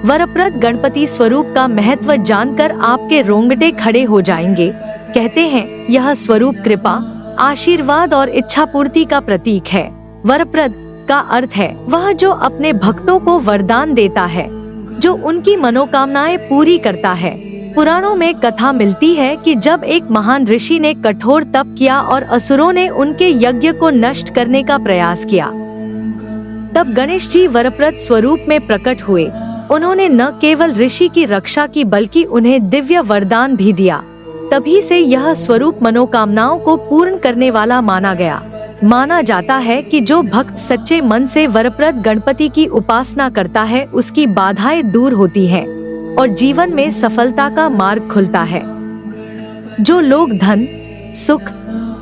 वरप्रद गणपति स्वरूप का महत्व जानकर आपके रोंगटे खड़े हो जाएंगे। कहते हैं यह स्वरूप कृपा, आशीर्वाद और इच्छा पूर्ति का प्रतीक है। वरप्रद का अर्थ है वह जो अपने भक्तों को वरदान देता है, जो उनकी मनोकामनाएं पूरी करता है। पुराणों में कथा मिलती है कि जब एक महान ऋषि ने कठोर तप किया और असुरों ने उनके यज्ञ को नष्ट करने का प्रयास किया, तब गणेश जी वरप्रद स्वरूप में प्रकट हुए। उन्होंने न केवल ऋषि की रक्षा की बल्कि उन्हें दिव्य वरदान भी दिया। तभी से यह स्वरूप मनोकामनाओं को पूर्ण करने वाला माना गया। माना जाता है कि जो भक्त सच्चे मन से वरप्रद गणपति की उपासना करता है उसकी बाधाएं दूर होती हैं और जीवन में सफलता का मार्ग खुलता है। जो लोग धन, सुख,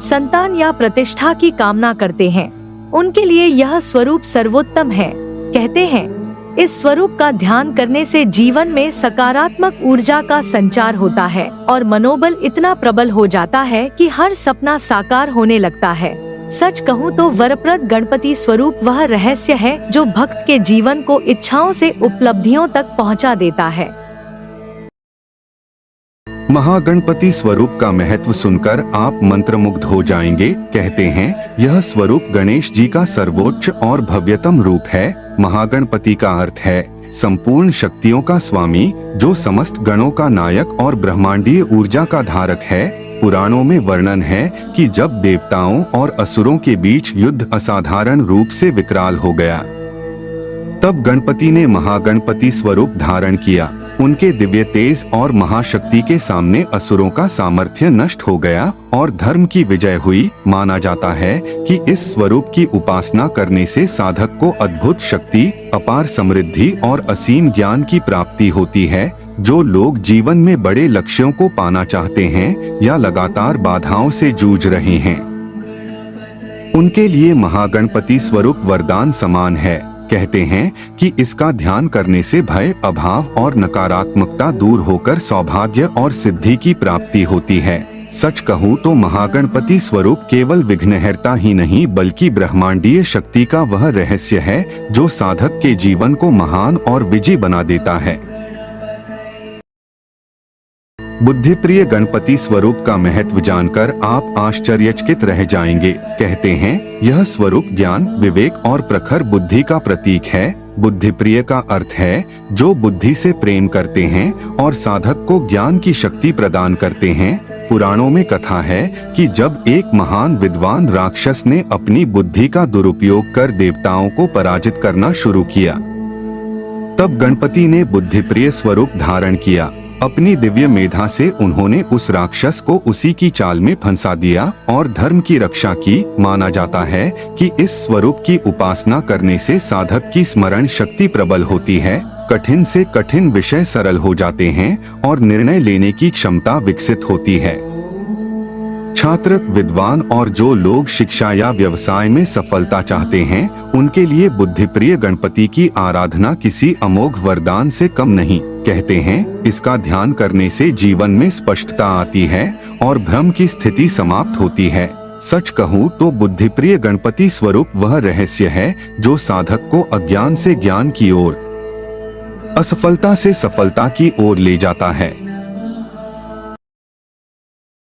संतान या प्रतिष्ठा की कामना करते हैं उनके लिए यह स्वरूप सर्वोत्तम है। कहते हैं इस स्वरूप का ध्यान करने से जीवन में सकारात्मक ऊर्जा का संचार होता है और मनोबल इतना प्रबल हो जाता है कि हर सपना साकार होने लगता है। सच कहूँ तो वरप्रद गणपति स्वरूप वह रहस्य है जो भक्त के जीवन को इच्छाओं से उपलब्धियों तक पहुँचा देता है। महागणपति स्वरूप का महत्व सुनकर आप मंत्रमुग्ध हो जाएंगे। कहते हैं यह स्वरूप गणेश जी का सर्वोच्च और भव्यतम रूप है। महागणपति का अर्थ है संपूर्ण शक्तियों का स्वामी, जो समस्त गणों का नायक और ब्रह्मांडीय ऊर्जा का धारक है। पुराणों में वर्णन है कि जब देवताओं और असुरों के बीच युद्ध असाधारण रूप से विकराल हो गया, तब गणपति ने महागणपति स्वरूप धारण किया। उनके दिव्य तेज और महाशक्ति के सामने असुरों का सामर्थ्य नष्ट हो गया और धर्म की विजय हुई। माना जाता है कि इस स्वरूप की उपासना करने से साधक को अद्भुत शक्ति, अपार समृद्धि और असीम ज्ञान की प्राप्ति होती है। जो लोग जीवन में बड़े लक्ष्यों को पाना चाहते हैं या लगातार बाधाओं से जूझ रहे हैं, उनके लिए महागणपति स्वरूप वरदान समान है। कहते हैं कि इसका ध्यान करने से भय, अभाव और नकारात्मकता दूर होकर सौभाग्य और सिद्धि की प्राप्ति होती है। सच कहूँ तो महागणपति स्वरूप केवल विघ्नहर्ता ही नहीं बल्कि ब्रह्मांडीय शक्ति का वह रहस्य है जो साधक के जीवन को महान और विजयी बना देता है। बुद्धिप्रिय गणपति स्वरूप का महत्व जानकर आप आश्चर्यचकित रह जाएंगे। कहते हैं यह स्वरूप ज्ञान, विवेक और प्रखर बुद्धि का प्रतीक है। बुद्धिप्रिय का अर्थ है जो बुद्धि से प्रेम करते हैं और साधक को ज्ञान की शक्ति प्रदान करते हैं। पुराणों में कथा है कि जब एक महान विद्वान राक्षस ने अपनी बुद्धि का दुरुपयोग कर देवताओं को पराजित करना शुरू किया, तब गणपति ने बुद्धिप्रिय स्वरूप धारण किया। अपनी दिव्य मेधा से उन्होंने उस राक्षस को उसी की चाल में फंसा दिया और धर्म की रक्षा की। माना जाता है कि इस स्वरूप की उपासना करने से साधक की स्मरण शक्ति प्रबल होती है, कठिन से कठिन विषय सरल हो जाते हैं और निर्णय लेने की क्षमता विकसित होती है। छात्र, विद्वान और जो लोग शिक्षा या व्यवसाय में सफलता चाहते हैं उनके लिए बुद्धिप्रिय गणपति की आराधना किसी अमोघ वरदान से कम नहीं। कहते हैं इसका ध्यान करने से जीवन में स्पष्टता आती है और भ्रम की स्थिति समाप्त होती है। सच कहूँ तो बुद्धिप्रिय गणपति स्वरूप वह रहस्य है जो साधक को अज्ञान से ज्ञान की ओर, असफलता से सफलता की ओर ले जाता है।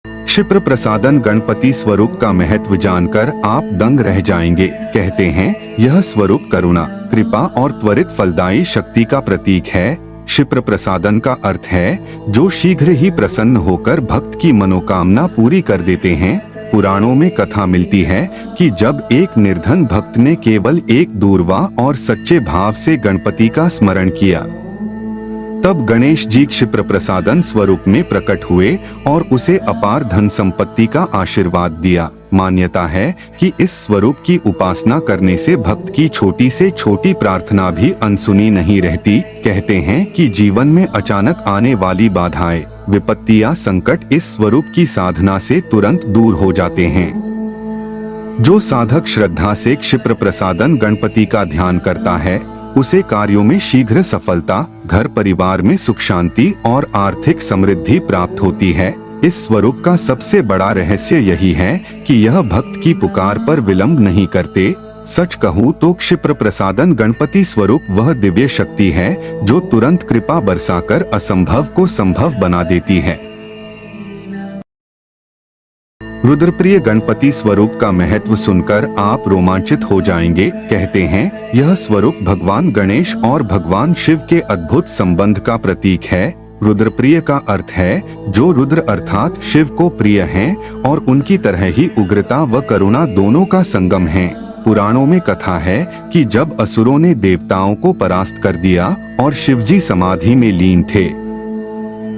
क्षिप्र प्रसादन गणपति स्वरूप का महत्व जानकर आप दंग रह जाएंगे। कहते हैं यह स्वरूप करुणा, कृपा और त्वरित फलदायी शक्ति का प्रतीक है। क्षिप्र प्रसादन का अर्थ है जो शीघ्र ही प्रसन्न होकर भक्त की मनोकामना पूरी कर देते हैं। पुराणों में कथा मिलती है कि जब एक निर्धन भक्त ने केवल एक दूरवा और सच्चे भाव से गणपति का स्मरण किया, तब गणेश जी क्षिप्र प्रसादन स्वरूप में प्रकट हुए और उसे अपार धन संपत्ति का आशीर्वाद दिया। मान्यता है कि इस स्वरूप की उपासना करने से भक्त की छोटी से छोटी प्रार्थना भी अनसुनी नहीं रहती। कहते हैं कि जीवन में अचानक आने वाली बाधाएं, विपत्ति या संकट इस स्वरूप की साधना से तुरंत दूर हो जाते हैं। जो साधक श्रद्धा से क्षिप्र प्रसादन गणपति का ध्यान करता है उसे कार्यों में शीघ्र सफलता, घर परिवार में सुख शांति और आर्थिक समृद्धि प्राप्त होती है। इस स्वरूप का सबसे बड़ा रहस्य यही है कि यह भक्त की पुकार पर विलंब नहीं करते। सच कहूँ तो क्षिप्र प्रसादन गणपति स्वरूप वह दिव्य शक्ति है जो तुरंत कृपा बरसाकर असंभव को संभव बना देती है। रुद्रप्रिय गणपति स्वरूप का महत्व सुनकर आप रोमांचित हो जाएंगे। कहते हैं यह स्वरूप भगवान गणेश और भगवान शिव के अद्भुत संबंध का प्रतीक है। रुद्रप्रिय का अर्थ है जो रुद्र अर्थात शिव को प्रिय हैं और उनकी तरह ही उग्रता व करुणा दोनों का संगम है। पुराणों में कथा है कि जब असुरों ने देवताओं को परास्त कर दिया और शिवजी समाधि में लीन थे,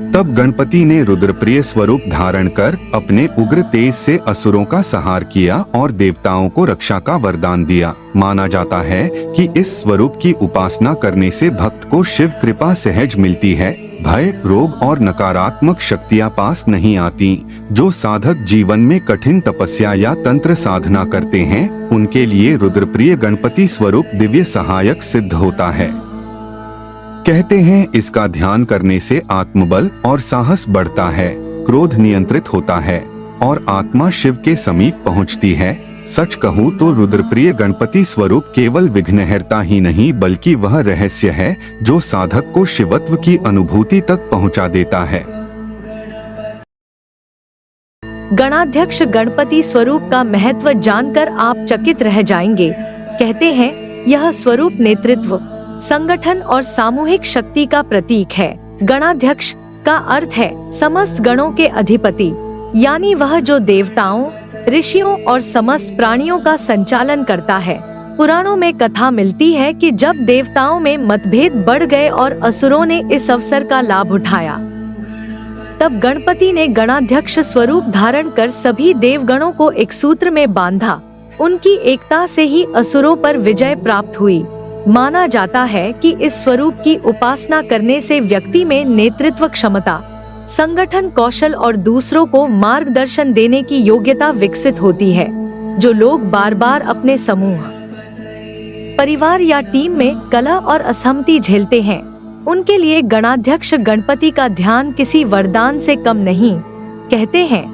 तब गणपति ने रुद्रप्रिय स्वरूप धारण कर अपने उग्र तेज से असुरों का संहार किया और देवताओं को रक्षा का वरदान दिया। माना जाता है कि इस स्वरूप की उपासना करने से भक्त को शिव कृपा सहज मिलती है। भय, रोग और नकारात्मक शक्तियां पास नहीं आती। जो साधक जीवन में कठिन तपस्या या तंत्र साधना करते हैं, उनके लिए रुद्रप्रिय गणपति स्वरूप दिव्य सहायक सिद्ध होता है। कहते हैं इसका ध्यान करने से आत्मबल और साहस बढ़ता है, क्रोध नियंत्रित होता है और आत्मा शिव के समीप पहुंचती है। सच कहूँ तो रुद्रप्रिय गणपति स्वरूप केवल विघ्नहर्ता ही नहीं बल्कि वह रहस्य है जो साधक को शिवत्व की अनुभूति तक पहुंचा देता है। गणाध्यक्ष गणपति स्वरूप का महत्व जानकर आप चकित रह जाएंगे। कहते हैं यह स्वरूप नेतृत्व, संगठन और सामूहिक शक्ति का प्रतीक है। गणाध्यक्ष का अर्थ है समस्त गणों के अधिपति, यानी वह जो देवताओं, ऋषियों और समस्त प्राणियों का संचालन करता है। पुराणों में कथा मिलती है कि जब देवताओं में मतभेद बढ़ गए और असुरों ने इस अवसर का लाभ उठाया, तब गणपति ने गणाध्यक्ष स्वरूप धारण कर सभी देवगणों को एक सूत्र में बांधा। उनकी एकता से ही असुरों पर विजय प्राप्त हुई। माना जाता है कि इस स्वरूप की उपासना करने से व्यक्ति में नेतृत्व क्षमता, संगठन कौशल और दूसरों को मार्गदर्शन देने की योग्यता विकसित होती है। जो लोग बार बार अपने समूह, परिवार या टीम में कलह और असहमति झेलते हैं, उनके लिए गणाध्यक्ष गणपति का ध्यान किसी वरदान से कम नहीं। कहते हैं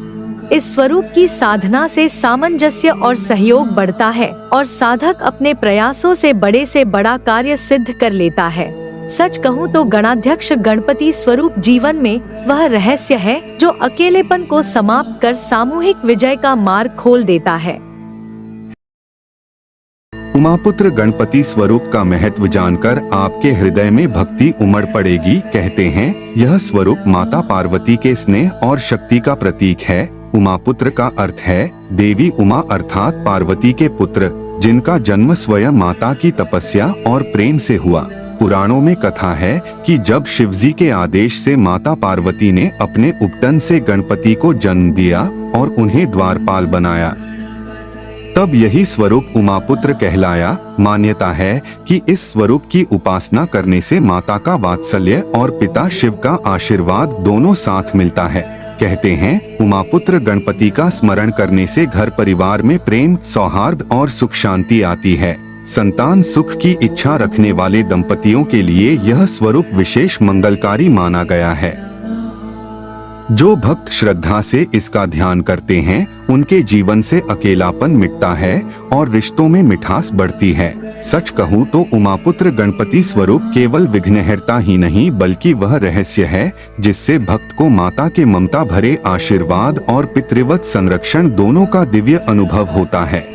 इस स्वरूप की साधना से सामंजस्य और सहयोग बढ़ता है और साधक अपने प्रयासों से बड़ा कार्य सिद्ध कर लेता है। सच कहूँ तो गणाध्यक्ष गणपति स्वरूप जीवन में वह रहस्य है जो अकेलेपन को समाप्त कर सामूहिक विजय का मार्ग खोल देता है। उमापुत्र गणपति स्वरूप का महत्व जानकर आपके हृदय में भक्ति उमड़ पड़ेगी। कहते हैं यह स्वरूप माता पार्वती के स्नेह और शक्ति का प्रतीक है। उमापुत्र का अर्थ है देवी उमा अर्थात पार्वती के पुत्र, जिनका जन्म स्वयं माता की तपस्या और प्रेम से हुआ। पुराणों में कथा है कि जब शिवजी के आदेश से माता पार्वती ने अपने उपटन से गणपति को जन्म दिया और उन्हें द्वारपाल बनाया, तब यही स्वरूप उमापुत्र कहलाया। मान्यता है कि इस स्वरूप की उपासना करने से माता का वात्सल्य और पिता शिव का आशीर्वाद दोनों साथ मिलता है। कहते हैं उमापुत्र गणपति का स्मरण करने से घर परिवार में प्रेम, सौहार्द और सुख शांति आती है। संतान सुख की इच्छा रखने वाले दंपतियों के लिए यह स्वरूप विशेष मंगलकारी माना गया है। जो भक्त श्रद्धा से इसका ध्यान करते हैं, उनके जीवन से अकेलापन मिटता है और रिश्तों में मिठास बढ़ती है। सच कहूँ तो उमापुत्र गणपति स्वरूप केवल विघ्नहर्ता ही नहीं बल्कि वह रहस्य है जिससे भक्त को माता के ममता भरे आशीर्वाद और पितृवत संरक्षण दोनों का दिव्य अनुभव होता है।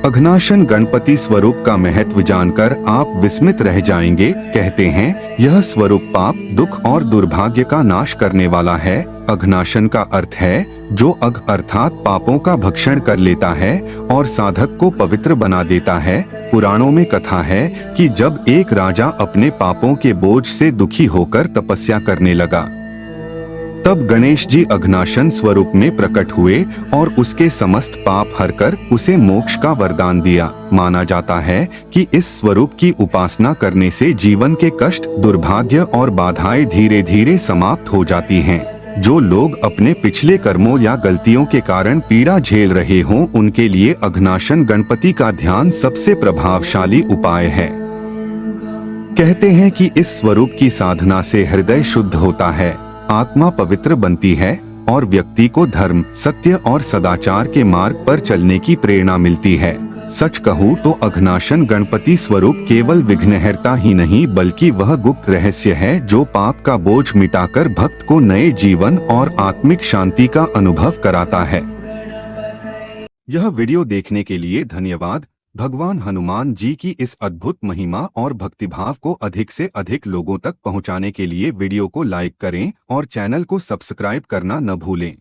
अघनाशन गणपति स्वरूप का महत्व जानकर आप विस्मित रह जाएंगे। कहते हैं यह स्वरूप पाप, दुख और दुर्भाग्य का नाश करने वाला है। अघनाशन का अर्थ है जो अघ अर्थात पापों का भक्षण कर लेता है और साधक को पवित्र बना देता है। पुराणों में कथा है कि जब एक राजा अपने पापों के बोझ से दुखी होकर तपस्या करने लगा, तब गणेश जी अघनाशन स्वरूप में प्रकट हुए और उसके समस्त पाप हरकर उसे मोक्ष का वरदान दिया। माना जाता है कि इस स्वरूप की उपासना करने से जीवन के कष्ट, दुर्भाग्य और बाधाएं धीरे धीरे समाप्त हो जाती हैं। जो लोग अपने पिछले कर्मों या गलतियों के कारण पीड़ा झेल रहे हों, उनके लिए अघनाशन गणपति का ध्यान सबसे प्रभावशाली उपाय है। कहते हैं कि इस स्वरूप की साधना से हृदय शुद्ध होता है, आत्मा पवित्र बनती है और व्यक्ति को धर्म, सत्य और सदाचार के मार्ग पर चलने की प्रेरणा मिलती है। सच कहूँ तो अघनाशन गणपति स्वरूप केवल विघ्नहर्ता ही नहीं बल्कि वह गुप्त रहस्य है जो पाप का बोझ मिटाकर भक्त को नए जीवन और आत्मिक शांति का अनुभव कराता है। यह वीडियो देखने के लिए धन्यवाद। भगवान हनुमान जी की इस अद्भुत महिमा और भक्तिभाव को अधिक से अधिक लोगों तक पहुंचाने के लिए वीडियो को लाइक करें और चैनल को सब्सक्राइब करना न भूलें।